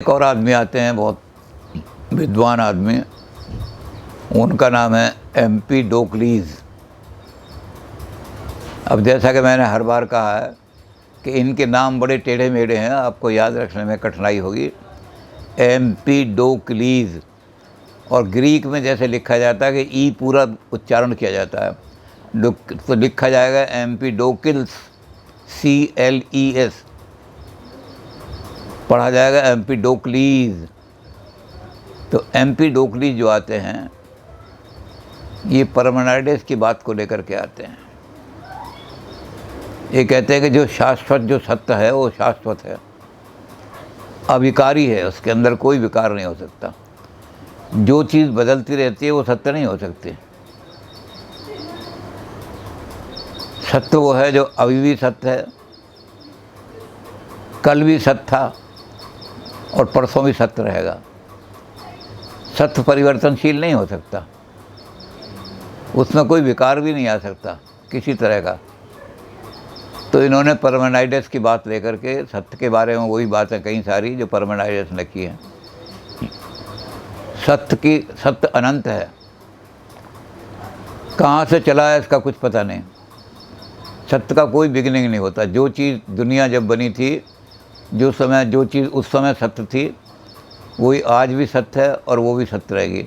एक और आदमी आते हैं, बहुत विद्वान आदमी, उनका नाम है एम्पीडोक्लीज। अब जैसा कि मैंने हर बार कहा है कि इनके नाम बड़े टेढ़े मेढ़े हैं, आपको याद रखने में कठिनाई होगी। एम्पीडोक्लीज, और ग्रीक में जैसे लिखा जाता है कि ई पूरा उच्चारण किया जाता है, तो लिखा जाएगा एम्पीडोकिल्स, CLES, पढ़ा जाएगा एम्पीडोक्लीज। तो एम्पीडोक्लीज जो आते हैं, ये परमेनाइडेस की बात को लेकर के आते हैं। ये कहते हैं कि जो शाश्वत, जो सत्य है वो शाश्वत है, अविकारी है, उसके अंदर कोई विकार नहीं हो सकता। जो चीज़ बदलती रहती है वो सत्य नहीं हो सकती। सत्य वो है जो अभी भी सत्य है, कल भी सत्य था और परसों भी सत्य रहेगा। सत्य परिवर्तनशील नहीं हो सकता, उसमें कोई विकार भी नहीं आ सकता किसी तरह का। तो इन्होंने परमेनाइडेस की बात लेकर के सत्य के बारे में वही बातें कई सारी जो परमेनाइडेस ने की हैं। सत्य अनंत है, कहाँ से चला है इसका कुछ पता नहीं। सत्य का कोई बिगिनिंग नहीं होता। जो चीज़ दुनिया जब बनी थी, जो चीज़ उस समय सत्य थी, वही आज भी सत्य है और वो भी सत्य रहेगी।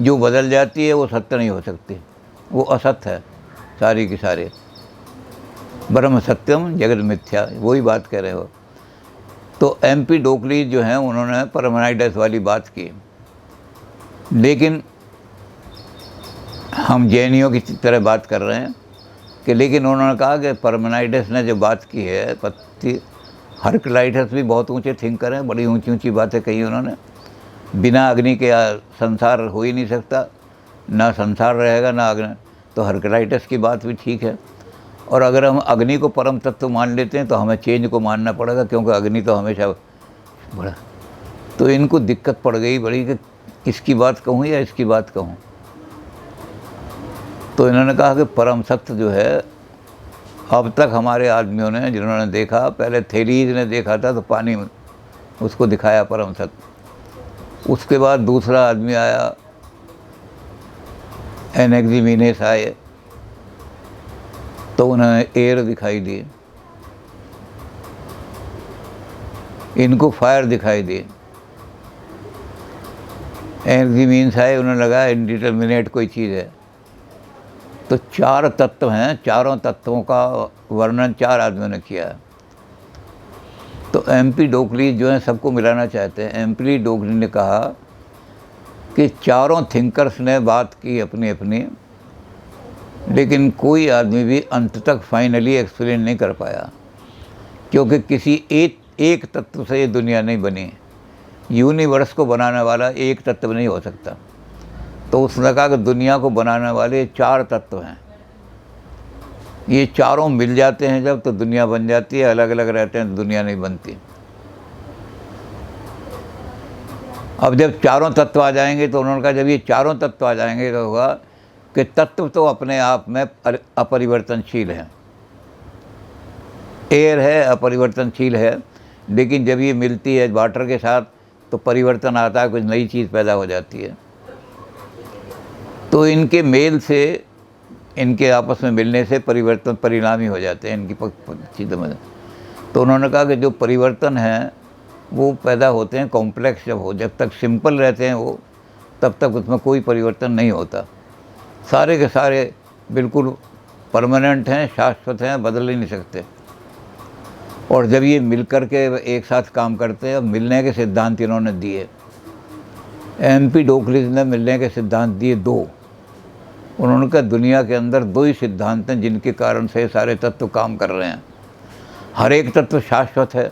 जो बदल जाती है वो सत्य नहीं हो सकती, वो असत्य है सारी की सारी। ब्रह्म सत्यम जगत मिथ्या, वही बात कह रहे हो। तो एम्पीडोक्लीज जो हैं, उन्होंने परमेनाइडेस वाली बात की, लेकिन हम जैनियों की तरह बात कर रहे हैं कि लेकिन उन्होंने कहा कि परमेनाइडेस ने जो बात की है, हरक्लाइटस भी बहुत ऊंचे थिंकर हैं, बड़ी ऊंची ऊंची बातें कही उन्होंने। बिना अग्नि के संसार हो ही नहीं सकता, ना संसार रहेगा ना अग्नि। तो हरक्लाइटस की बात भी ठीक है। और अगर हम अग्नि को परम तत्व मान लेते हैं तो हमें चेंज को मानना पड़ेगा, क्योंकि अग्नि तो हमेशा बड़ा। तो इनको दिक्कत पड़ गई बड़ी कि इसकी बात कहूँ या इसकी बात कहूँ। तो इन्होंने कहा कि परम सत्य जो है, अब तक हमारे आदमियों ने जिन्होंने देखा, पहले थेलीज ने देखा था तो पानी में उसको दिखाया परम सत्य। उसके बाद दूसरा आदमी आया, एनेक्सिमीनेस आए, तो उन्हें एयर दिखाई दी, इनको फायर दिखाई दी। एनेक्सिमीनेस आए, उन्हें लगा इनडिटर्मिनेट कोई चीज़ है। तो 4 तत्व हैं, चारों तत्वों का वर्णन 4 आदमियों ने किया है। तो एम्पीडोक्लीज जो है सबको मिलाना चाहते हैं। एम्पीडोक्लीज ने कहा कि चारों थिंकर्स ने बात की अपनी अपनी, लेकिन कोई आदमी भी अंत तक फाइनली एक्सप्लेन नहीं कर पाया, क्योंकि किसी एक तत्व से ये दुनिया नहीं बनी। यूनिवर्स को बनाने वाला एक तत्व नहीं हो सकता। तो उसने कहा कि दुनिया को बनाने वाले 4 तत्व हैं, ये चारों मिल जाते हैं जब तो दुनिया बन जाती है, अलग अलग रहते हैं तो दुनिया नहीं बनती। अब जब चारों तत्व आ जाएंगे, तो उन्होंने कहा जब ये चारों तत्व आ जाएंगे तो होगा कि तत्व तो अपने आप में अपरिवर्तनशील हैं। एयर है, अपरिवर्तनशील है, लेकिन जब ये मिलती है वाटर के साथ तो परिवर्तन आता है, कुछ नई चीज़ पैदा हो जाती है। तो इनके मेल से, इनके आपस में मिलने से परिवर्तन परिणामी हो जाते हैं इनकी चीज़ों में। तो उन्होंने कहा कि जो परिवर्तन हैं वो पैदा होते हैं कॉम्प्लेक्स जब तक सिंपल रहते हैं वो, तब तक उसमें कोई परिवर्तन नहीं होता। सारे के सारे बिल्कुल परमानेंट हैं, शाश्वत हैं, बदल ही नहीं सकते। और जब ये मिल कर के एक साथ काम करते हैं, मिलने के सिद्धांत इन्होंने दिए। एम्पीडोक्लीज ने मिलने के सिद्धांत दिए 2। उन्होंने कहा दुनिया के अंदर 2 ही सिद्धांत हैं जिनके कारण से सारे तत्व काम कर रहे हैं। हर एक तत्व शाश्वत है,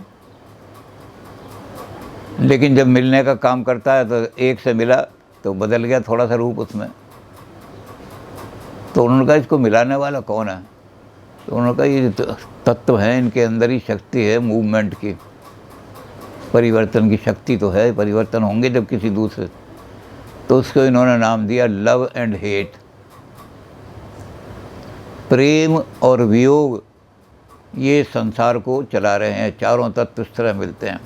लेकिन जब मिलने का काम करता है तो एक से मिला तो बदल गया थोड़ा सा रूप उसमें। तो उन्होंने कहा इसको मिलाने वाला कौन है? तो उन्होंने कहा ये तत्व हैं, इनके अंदर ही शक्ति है मूवमेंट की, परिवर्तन की शक्ति तो है, परिवर्तन होंगे जब किसी दूसरे। तो उसको इन्होंने नाम दिया लव एंड हेट। प्रेम और वियोग ये संसार को चला रहे हैं। चारों तत्व इस तरह मिलते हैं।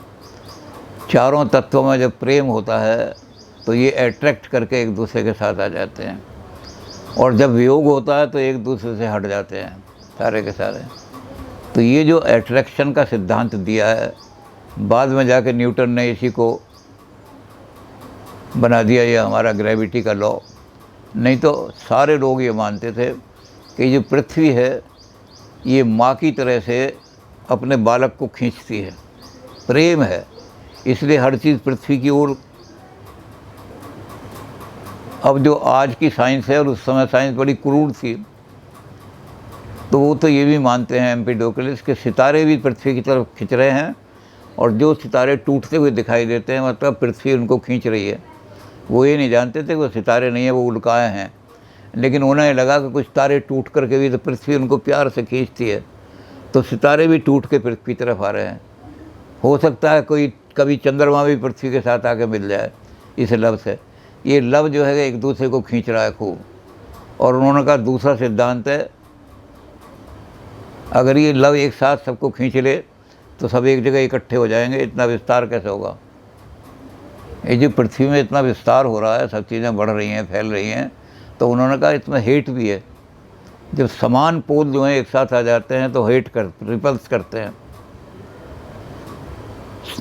चारों तत्वों में जब प्रेम होता है तो ये अट्रैक्ट करके एक दूसरे के साथ आ जाते हैं, और जब वियोग होता है तो एक दूसरे से हट जाते हैं सारे के सारे। तो ये जो अट्रैक्शन का सिद्धांत दिया है, बाद में जाके न्यूटन ने इसी को बना दिया, ये हमारा ग्रेविटी का लॉ। नहीं तो सारे लोग ये मानते थे कि जो पृथ्वी है ये माँ की तरह से अपने बालक को खींचती है, प्रेम है, इसलिए हर चीज़ पृथ्वी की ओर। अब जो आज की साइंस है, और उस समय साइंस बड़ी क्रूर थी, तो वो तो ये भी मानते हैं एम्पिडोक्लिस के सितारे भी पृथ्वी की तरफ खिंच रहे हैं, और जो सितारे टूटते हुए दिखाई देते हैं मतलब पृथ्वी उनको खींच रही है। वो ये नहीं जानते थे कि वो सितारे नहीं है, वो उल्काएँ हैं, लेकिन उन्हें लगा कि कुछ तारे टूट करके भी तो पृथ्वी उनको प्यार से खींचती है, तो सितारे भी टूट के पृथ्वी की तरफ आ रहे हैं। हो सकता है कोई कभी चंद्रमा भी पृथ्वी के साथ आके मिल जाए इस लव से। ये लव जो है एक दूसरे को खींच रहा है खूब। और उन्होंने कहा दूसरा सिद्धांत है, अगर ये लव एक साथ सबको खींच ले तो सब एक जगह इकट्ठे हो जाएंगे, इतना विस्तार कैसे होगा। ये जो पृथ्वी में इतना विस्तार हो रहा है, सब चीज़ें बढ़ रही हैं, फैल रही हैं, तो उन्होंने कहा इसमें हेट भी है। जब समान पोल जो हैं एक साथ आ जाते हैं तो रिपल्स करते हैं।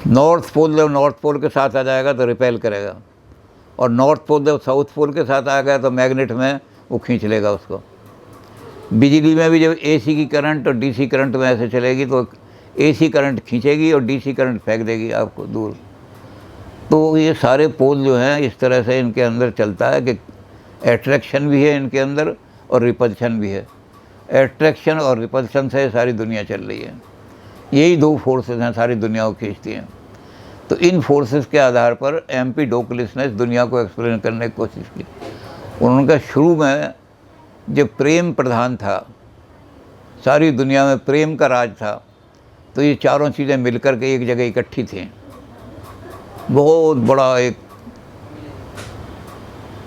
नॉर्थ पोल जब नॉर्थ पोल के साथ आ जाएगा तो रिपेल करेगा, और नॉर्थ पोल जब साउथ पोल के साथ आ गया तो मैग्नेट में वो खींच लेगा उसको। बिजली में भी जब एसी की करंट और डीसी करंट में ऐसे चलेगी तो एसी करंट खींचेगी और डीसी करंट फेंक देगी आपको दूर। तो ये सारे पोल जो हैं इस तरह से इनके अंदर चलता है कि एट्रैक्शन भी है इनके अंदर और रिपल्शन भी है। एट्रैक्शन और रिपल्शन से सारी दुनिया चल रही है। यही दो फोर्सेस हैं, सारी दुनिया को खींचती हैं। तो इन फोर्सेस के आधार पर एम्पिडोक्लिस ने इस दुनिया को एक्सप्लेन करने की कोशिश की। उन्होंने कहा शुरू में जब प्रेम प्रधान था, सारी दुनिया में प्रेम का राज था, तो ये चारों चीज़ें मिलकर के एक जगह इकट्ठी थी। बहुत बड़ा एक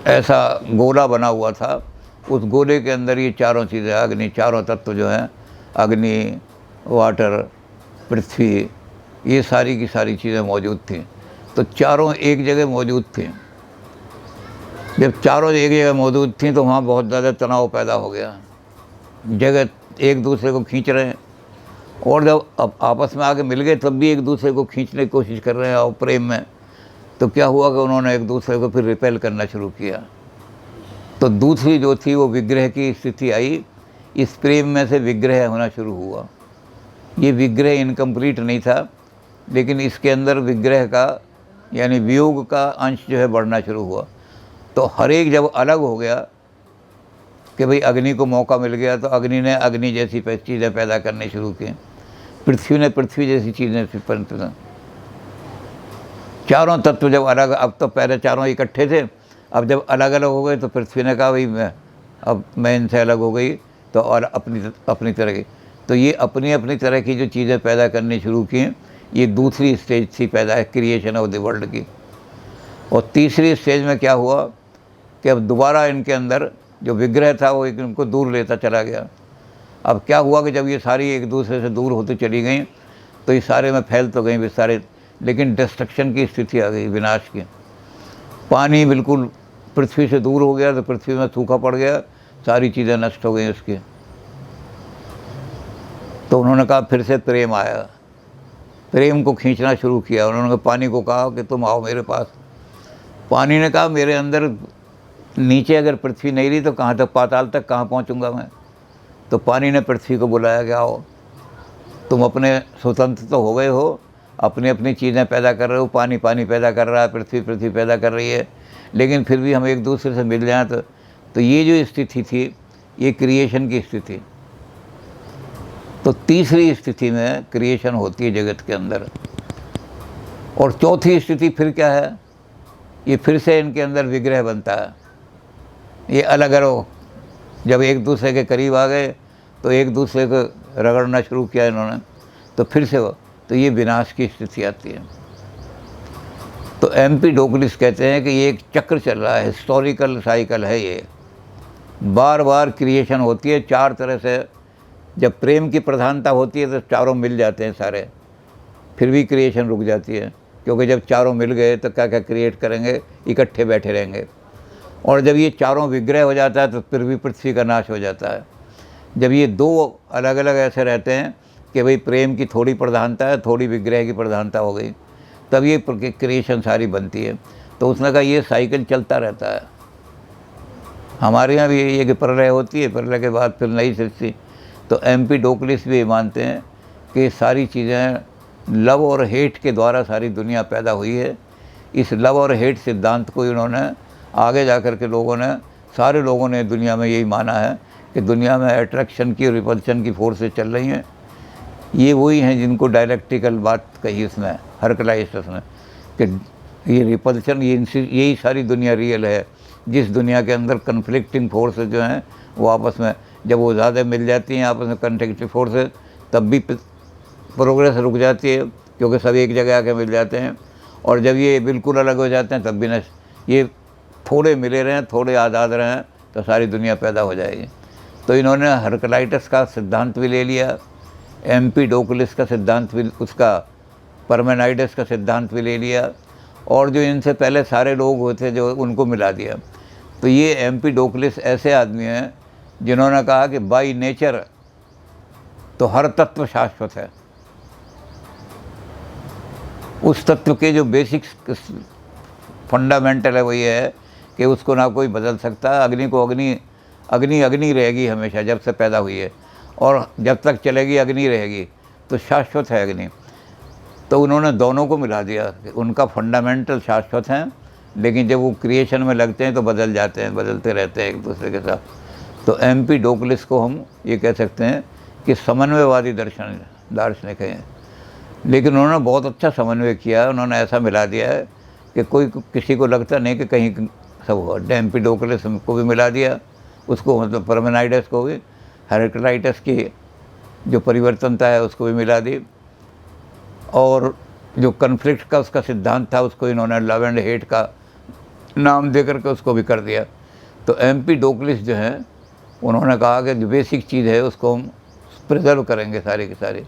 ऐसा गोला बना हुआ था, उस गोले के अंदर ये चारों चीज़ें, अग्नि, चारों तत्व जो हैं, अग्नि, वाटर, पृथ्वी, ये सारी की सारी चीज़ें मौजूद थीं। तो चारों एक जगह मौजूद थीं। जब चारों एक जगह मौजूद थीं तो वहाँ बहुत ज़्यादा तनाव पैदा हो गया। जगह एक दूसरे को खींच रहे हैं, और जब अब आपस में आके मिल गए तब भी एक दूसरे को खींचने की कोशिश कर रहे हैं और प्रेम में, तो क्या हुआ कि उन्होंने एक दूसरे को फिर रिपेल करना शुरू किया। तो दूसरी जो थी वो विग्रह की स्थिति आई। इस प्रेम में से विग्रह होना शुरू हुआ। ये विग्रह इनकम्प्लीट नहीं था, लेकिन इसके अंदर विग्रह का यानी वियोग का अंश जो है बढ़ना शुरू हुआ। तो हर एक जब अलग हो गया कि भाई अग्नि को मौका मिल गया, तो अग्नि ने अग्नि जैसी चीज़ें पैदा करनी शुरू की, पृथ्वी ने पृथ्वी जैसी चीज़ें। चारों तत्व जब अलग, अब तो पहले चारों इकट्ठे थे, अब जब अलग अलग हो गए तो पृथ्वी ने कहा भाई मैं इनसे अलग हो गई, तो और अपनी तरह की, तो ये अपनी अपनी तरह की जो चीज़ें पैदा करनी शुरू की, ये दूसरी स्टेज थी पैदा है क्रिएशन ऑफ द वर्ल्ड की। और तीसरी स्टेज में क्या हुआ कि अब दोबारा इनके अंदर जो विग्रह था वो इनको दूर लेता चला गया। अब क्या हुआ कि जब ये सारी एक दूसरे से दूर होती चली गई तो ये सारे में फैल तो गई विस्तारित, लेकिन डिस्ट्रक्शन की स्थिति आ गई, विनाश की। पानी बिल्कुल पृथ्वी से दूर हो गया, तो पृथ्वी में सूखा पड़ गया, सारी चीज़ें नष्ट हो गई उसकी। तो उन्होंने कहा फिर से प्रेम आया, प्रेम को खींचना शुरू किया। उन्होंने पानी को कहा कि तुम आओ मेरे पास। पानी ने कहा मेरे अंदर नीचे अगर पृथ्वी नहीं रही तो कहाँ तक, पाताल तक कहाँ पहुँचूँगा मैं। तो पानी ने पृथ्वी को बुलाया कि आओ, तुम अपने स्वतंत्र तो हो गए हो, अपनी अपनी चीज़ें पैदा कर रहे हो, पानी पानी पैदा कर रहा है, पृथ्वी पृथ्वी पैदा कर रही है, लेकिन फिर भी हम एक दूसरे से मिल जाएं। तो ये जो स्थिति थी ये क्रिएशन की स्थिति। तो तीसरी स्थिति में क्रिएशन होती है जगत के अंदर। और चौथी स्थिति फिर क्या है, ये फिर से इनके अंदर विग्रह बनता है। ये अलग अलग जब एक दूसरे के करीब आ गए तो एक दूसरे को रगड़ना शुरू किया इन्होंने, तो फिर से तो ये विनाश की स्थिति आती है। तो एम्पिडोक्लिस कहते हैं कि ये एक चक्र चल रहा है, हिस्टोरिकल साइकिल है ये, बार बार क्रिएशन होती है। चार तरह से जब प्रेम की प्रधानता होती है तो चारों मिल जाते हैं सारे, फिर भी क्रिएशन रुक जाती है। क्योंकि जब चारों मिल गए तो क्या क्या क्रिएट करेंगे, इकट्ठे बैठे रहेंगे। और जब ये चारों विग्रह हो जाता है तो फिर भी पृथ्वी का नाश हो जाता है। जब ये दो अलग अलग ऐसे रहते हैं कि भाई प्रेम की थोड़ी प्रधानता है, थोड़ी विग्रह की प्रधानता हो गई, तब ये क्रिएशन सारी बनती है। तो उसने कहा ये साइकिल चलता रहता है। हमारे यहाँ भी यही है कि प्रलय होती है, प्रलय के बाद फिर नई सृष्टि। तो एम्पीडोक्लिस भी मानते हैं कि सारी चीज़ें लव और हेट के द्वारा सारी दुनिया पैदा हुई है। इस लव और हेट सिद्धांत को इन्होंने आगे जा कर के सारे लोगों ने दुनिया में यही माना है कि दुनिया में अट्रैक्शन की और रिपल्शन की फोर्सेस चल रही हैं। ये वही हैं जिनको डायलेक्टिकल बात कही उसने, हरकलाइस्टस ने, कि ये रिपल्शन, यही सारी दुनिया रियल है। जिस दुनिया के अंदर कन्फ्लिक्टिंग फोर्सेस जो हैं वो आपस में जब वो ज़्यादा मिल जाती हैं आपस में कन्फ्लिक्टिंग फोर्सेस, तब भी प्रोग्रेस रुक जाती है, क्योंकि सब एक जगह आके मिल जाते हैं। और जब ये बिल्कुल अलग हो जाते हैं तब भी ये थोड़े मिले रहें, थोड़े आज़ाद रहें, तो सारी दुनिया पैदा हो जाएगी। तो इन्होंने हरकलाइटस का सिद्धांत भी ले लिया, एम्पीडोक्लिस का सिद्धांत भी, उसका परमेनाइडस का सिद्धांत भी ले लिया, और जो इनसे पहले सारे लोग हुए थे जो उनको मिला दिया। तो ये एम्पीडोक्लिस ऐसे आदमी हैं जिन्होंने कहा कि बाय नेचर तो हर तत्व शाश्वत है। उस तत्व के जो बेसिक फंडामेंटल है वही है कि उसको ना कोई बदल सकता। अग्नि को अग्नि रहेगी हमेशा, जब से पैदा हुई है, और जब तक चलेगी अग्नि रहेगी, तो शाश्वत है अग्नि। तो उन्होंने दोनों को मिला दिया कि उनका फंडामेंटल शाश्वत हैं, लेकिन जब वो क्रिएशन में लगते हैं तो बदल जाते हैं, बदलते रहते हैं एक दूसरे के साथ। तो एम्पीडोक्लिस को हम ये कह सकते हैं कि समन्वयवादी दार्शनिक हैं। लेकिन उन्होंने बहुत अच्छा समन्वय किया। उन्होंने ऐसा मिला दिया है कि कोई किसी को लगता नहीं कि कहीं सब हुआ। एम्पीडोक्लिस को भी मिला दिया, उसको मतलब परमेनाइडस को भी, हेराक्लाइटस की जो परिवर्तनता है उसको भी मिला दी, और जो कन्फ्लिक्ट का उसका सिद्धांत था उसको इन्होंने लव एंड हेट का नाम दे करके उसको भी कर दिया। तो एम्पीडोक्लिस जो हैं उन्होंने कहा कि जो बेसिक चीज़ है उसको हम प्रिजर्व करेंगे सारी की सारी।